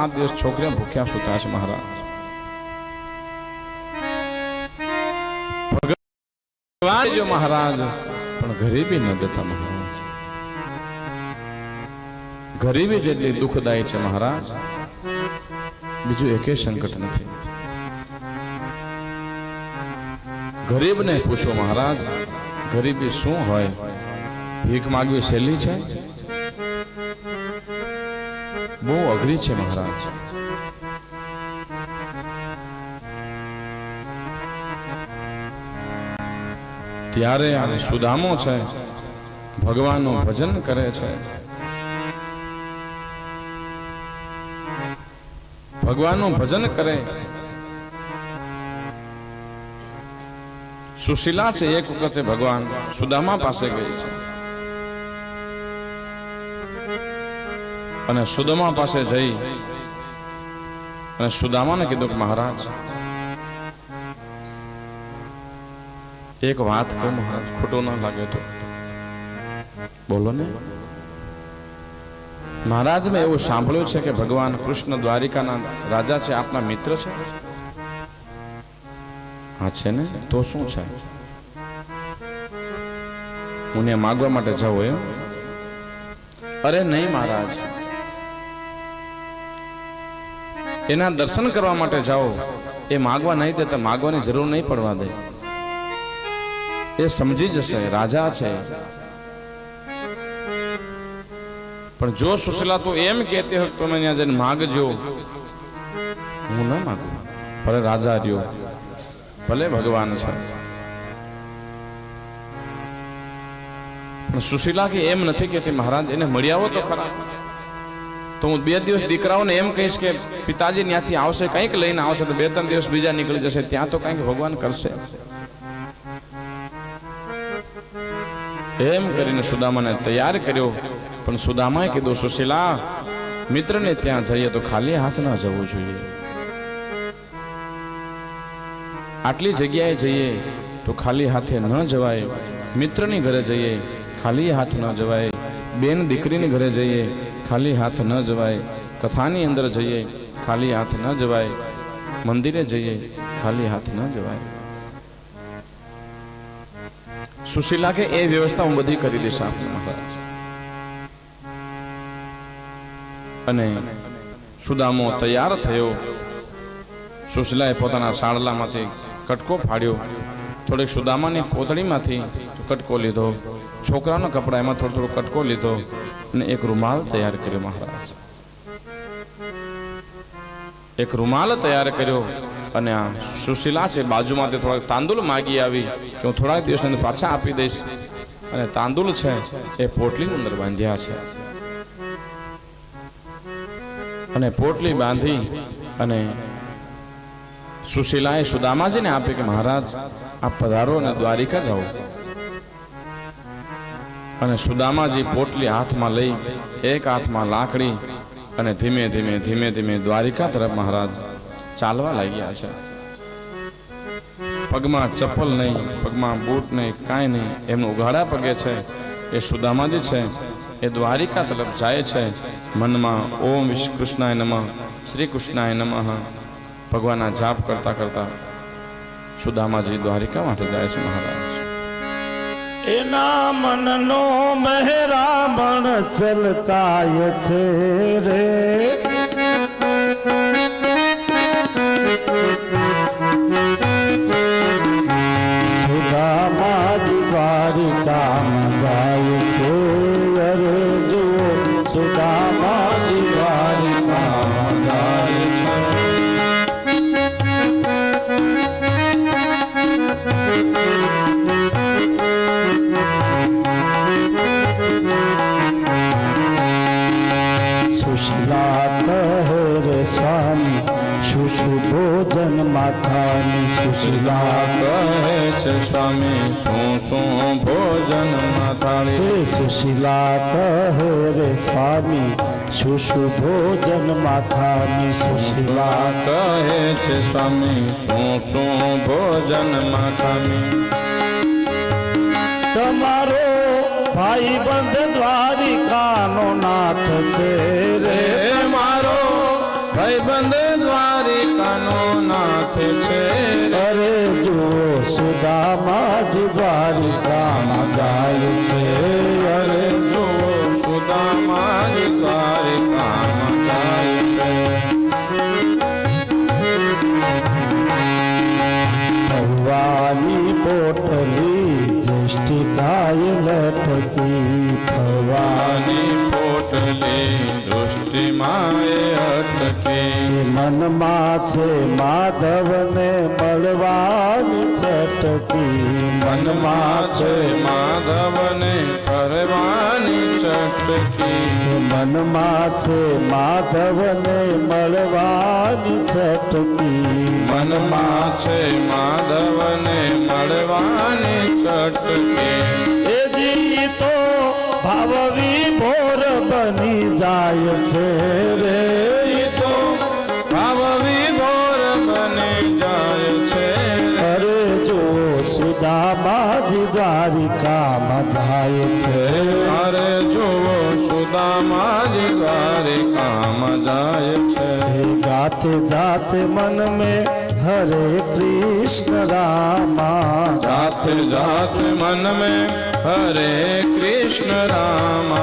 7 દિવસ છોકરીઓ ભૂખ્યા સુતા છે મહારાજ. ભગવાન જો મહારાજ પણ ગરીબી ન દેતા મહારાજ. ગરીબી જેટલી દુઃખદાયી છે મહારાજ, બીજું એકે સંકટ નથી. ગરીબને પૂછો મહારાજ, ગરીબી શું હોય? ભીખ માગવી સહેલી છે? બહુ અઘરી છે મહારાજ. ત્યારે આ સુદામો છે, ભગવાનનું ભજન કરે છે, ભગવાનનું ભજન કરે. સુશીલા છે, એક વખતે ભગવાન સુદામા પાસે ગઈ છે અને સુદામા પાસે જઈ અને સુદામાને કીધું કે મહારાજ એક વાત કહું મહારાજ, ખોટું ના લાગે તો બોલો ને. મહારાજ મેં એવું સાંભળ્યું છે કે ભગવાન કૃષ્ણ દ્વારિકાના રાજા છે, આપના મિત્ર છે. હા છે ને, તો શું છે? હું ને માગવા માટે જાઉં એમ? અરે નહીં મહારાજ, એના દર્શન કરવા માટે જાઓ. એ માગવા નહીં દેતા, માગવાની જરૂર નહીં પડવા દે. એ સમજી જશે રાજા છે. પણ જો સુશીલા તું એમ કહેતી હોય તમે ત્યાં જઈને માગજો, હું ના માગું. ભલે રાજા રહ્યો, ભલે ભગવાન છે, પણ સુશીલા કે એમ નથી કહેતી મહારાજ એને મળી આવો તો ખરા. તો હું 2 દિવસ દીકરાઓને એમ કહીશ કે પિતાજી ત્યાંથી આવશે, કંઈક લઈને આવશે, તો 2-3 દિવસ બીજા નીકળી જશે, ત્યાં તો કંઈક ભગવાન કરશે. એમ કરીને સુદામાને તૈયાર કર્યો. પણ સુદામાએ કીધું સુશીલા મિત્રને ત્યાં જઈએ તો ખાલી હાથ ના જવું જોઈએ. આટલી જગ્યાએ જઈએ તો ખાલી હાથે ન જવાય. મિત્રની ઘરે જઈએ ખાલી હાથ ન જવાય. બેન દીકરીની ઘરે જઈએ ખાલી હાથ ન જવાય. કથાની અંદર જઈએ ખાલી હાથ ન જવાય. મંદિરે જઈએ ખાલી હાથ ન જવાય. સુશીલા કે એ વ્યવસ્થા હું બધી કરી દઈશ આપને મહારાજ. અને સુદામો તૈયાર થયો. સુશીલાએ પોતાના સાડલામાંથી કટકો ફાડ્યો, થોડીક સુદામાની પોતળીમાંથી કટકો લીધો, છોકરાના કપડા એમાં થોડો કટકો લીધો અને એક રૂમાલ તૈયાર કર્યો મહારાજ. એક રૂમાલ તૈયાર કર્યો અને આ સુશીલા છે બાજુમાંથી થોડાક તાંદુલ માગી આવી કે હું થોડાક દિવસની અંદર પાછા આપી દઈશ. અને તાંદુલ છે એ પોટલીની અંદર બાંધ્યા છે. અને પોટલી બાંધી અને સુશીલાએ સુદામાજીને આપી કે મહારાજ આપ પધારો અને દ્વારિકા જાઓ. અને સુદામાજી પોટલી હાથમાં લઈ, એક હાથમાં લાકડી, અને ધીમે ધીમે ધીમે ધીમે દ્વારિકા તરફ મહારાજ ચાલવા લાગ્યા છે. પગમાં ચપ્પલ નહીં, પગમાં બૂટ નહીં, કાંઈ નહીં, એમનું ઉઘાડા પગે છે. એ સુદામાજી છે એ દ્વારિકા તરફ જાય છે. મનમાં ઓમ કૃષ્ણાય નમઃ, શ્રી કૃષ્ણાય નમઃ ભગવાનના જાપ કરતા કરતા સુદામાજી દ્વારિકા માટે જાય છે મહારાજ. એના મનનો મહેરામણ ચલતાય છે રે. સુદામાજી દ્વારિકામાં જાય છે. અરે જુઓ સુદામાજી દ્વારિકામાં જાય છે. સુશીલા કહે રે સ્વામી શું શું ભોજન માથાની. સુશીલા કહે છે સ્વામી શું શું ભોજન માથાળી. સુશીલા કહે રે સ્વામી શું શું ભોજન માથાની. સુશીલા કહે છે સ્વામી શું શું ભોજન માથાની. તમારો ભાઈ બંધ દ્વારિકાનો નાથ છે રે. મારો ભાઈબંધ દ્વારિકાનો નાથ છે અરે જો સુદામાજી દ્વારિકામાં જાય છે અરે જો સુદામાજી દ્વારિકામાં જાય છે ભવાની પોટલી જ્યેષ્ઠિકાય લટકી ભવાની પોટલી દૃષ્ટિમાં અટકી મનમાં છે માધવને મળવાની ચટકી મનમાં છે માધવને કરવાની ચટકી મનમાં છે માધવને મળવાની ચટકી મનમાં છે માધવને મળવાની ચટકી એ જી તો ભાવ વિભોર બની જાય છે રે તો ભાવ વિભોર બની જાય છે અરે જો સુદામાજી દ્વારિકામાં જાય છે અરે જુઓ સુદામાજી દ્વારિકામાં જાય છે ગાતે જાતે મન में हरे कृष्ण रामा जाते जाते मन में हरे कृष्ण रामा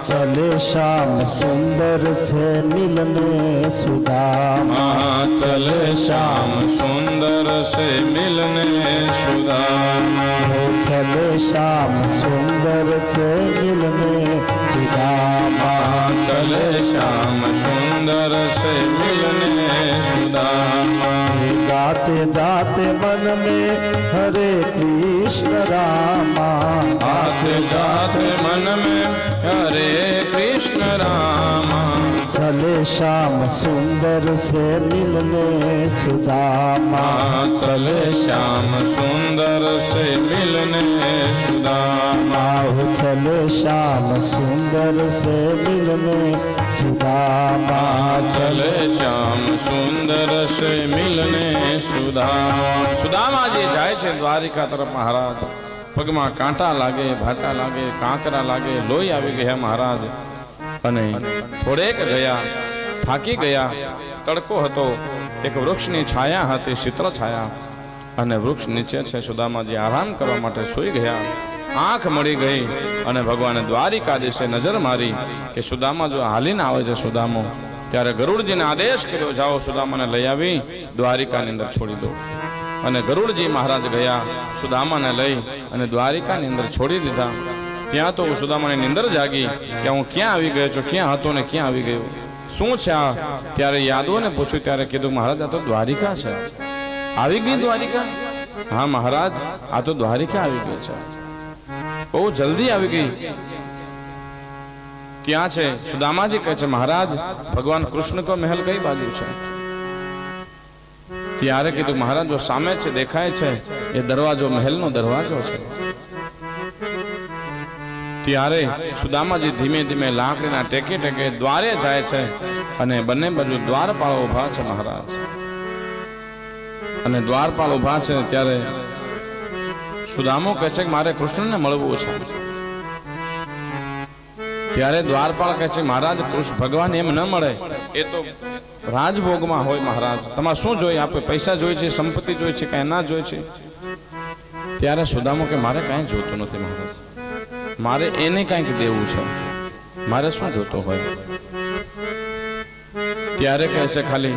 चले श्याम सुंदर छे मिलने सुदामा चले श्याम सुंदर से मिलने सुदामा चले श्याम सुंदर छे मिलने सुदामा चले श्याम सुंदर से मिलने सुदामा गाते जाते मन में हरे कृष्ण रामा आते जाते मन में हरे कृष्ण रामा चले श्याम सुंदर से मिलने सुदामा चले श्याम सुंदर से मिलने सुदामा चले श्याम सुंदर से मिलने सुदामा चले श्याम सुंदर से मिलने सुदामा સુદામાજી જાય છે દ્વારિકા તરફ મહારાજ પગમાં કાંટા લાગે ભાટા લાગે કાંકરા લાગે લોહી આવી ગયા મહારાજ અને થોડેક ગયા થાકી ગયા તડકો હતો એક વૃક્ષની છાયા હતી શીતળ છાયા અને વૃક્ષ નીચે છે સુદામાજી આરામ કરવા માટે સૂઈ ગયા આંખ મળી ગઈ અને ભગવાને દ્વારિકાધીશે નજર મારી કે સુદામા જો હાલીને આવે છે સુદામો ત્યારે ગરુડજીને આદેશ કર્યો જાઓ સુદામાને લઈ આવી દ્વારિકાની અંદર છોડી દો અને ગરુડજી મહારાજ ગયા સુદામાને લઈ અને દ્વારિકાની અંદર છોડી દીધા ત્યાં તો સુદામાની નિંદર જાગી કે હું ક્યાં આવી ગયો છું ક્યાં હતો ને ક્યાં આવી ગયો શું છે આ ત્યારે યાદવોને પૂછ્યું ત્યારે કીધું મહારાજ આ તો દ્વારિકા છે આવી ગઈ દ્વારિકા હા મહારાજ આ તો દ્વારિકા આવી ગઈ છે બહુ જલ્દી આવી ગઈ ત્યાં છે સુદામાજી કહે છે મહારાજ ભગવાન કૃષ્ણ કો મહેલ કઈ બાજુ છે ત્યારે કીધું મહારાજ જો સામે છે દેખાય છે એ દરવાજો મહેલનો દરવાજો છે ત્યારે સુદામાજી ધીમે ધીમે લાકડીના ટેકે ટેકે દ્વારે જાય છે અને બંને બાજુ દ્વારપાળ ઉભા છે મહારાજ અને દ્વારપાળ ઉભા છે ત્યારે સુદામો કહે છે કે મારે કૃષ્ણને મળવું છે ત્યારે દ્વારપાળ કહે છે મહારાજ કૃષ્ણ ભગવાન એમ ન મળે એ તો રાજભોગમાં હોય મહારાજ તમારે શું જોઈએ આપણે પૈસા જોઈએ છે સંપત્તિ જોઈએ છે કાંઈ ના જોઈએ છે ત્યારે સુદામો કે મારે કાંઈ જોતું નથી મહારાજ મારે એને કાંઈક દેવું છે મારે શું જોતો હોય ત્યારે કહે છે ખાલી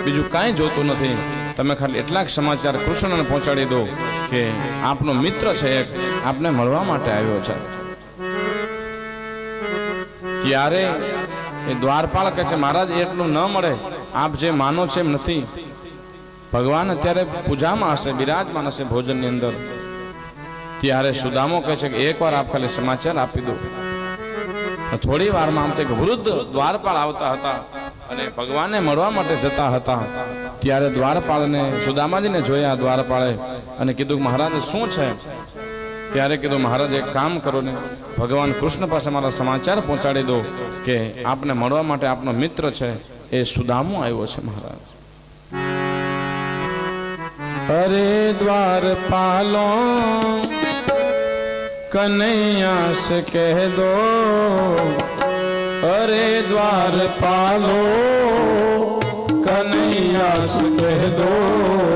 બીજું કાંઈ જોતું નથી તમે ખાલી એટલાક સમાચાર કૃષ્ણને પહોંચાડી દો કે આપનો મિત્ર છે એક આપને મળવા માટે આવ્યો છે ત્યારે એ દ્વારપાળ કહે છે મહારાજ એટલું ન મળે આપ જે માનો છે એમ નથી ભગવાન અત્યારે પૂજામાં હશે બિરાજમાન હશે ભોજનની અંદર ત્યારે સુદામો કહે છે કે એકવાર આપ ખાલી સમાચાર આપી દો થોડી વારમાં આમ તે વૃદ્ધ દ્વારપાળ આવતા હતા અને ભગવાનને મળવા માટે જતા હતા ત્યારે દ્વારપાળને સુદામાજીને જોયા દ્વારપાળે અને કીધું મહારાજ શું છે ત્યારે કીધું મહારાજ એક કામ કરો ને ભગવાન કૃષ્ણ પાસે મારા સમાચાર પહોંચાડી દો કે આપને મળવા માટે આપનો મિત્ર છે એ સુદામો આવ્યો છે મહારાજ અરે દ્વારપાલો કનૈયા સે કહ દો અરે દ્વારપાલો व्यास कह दो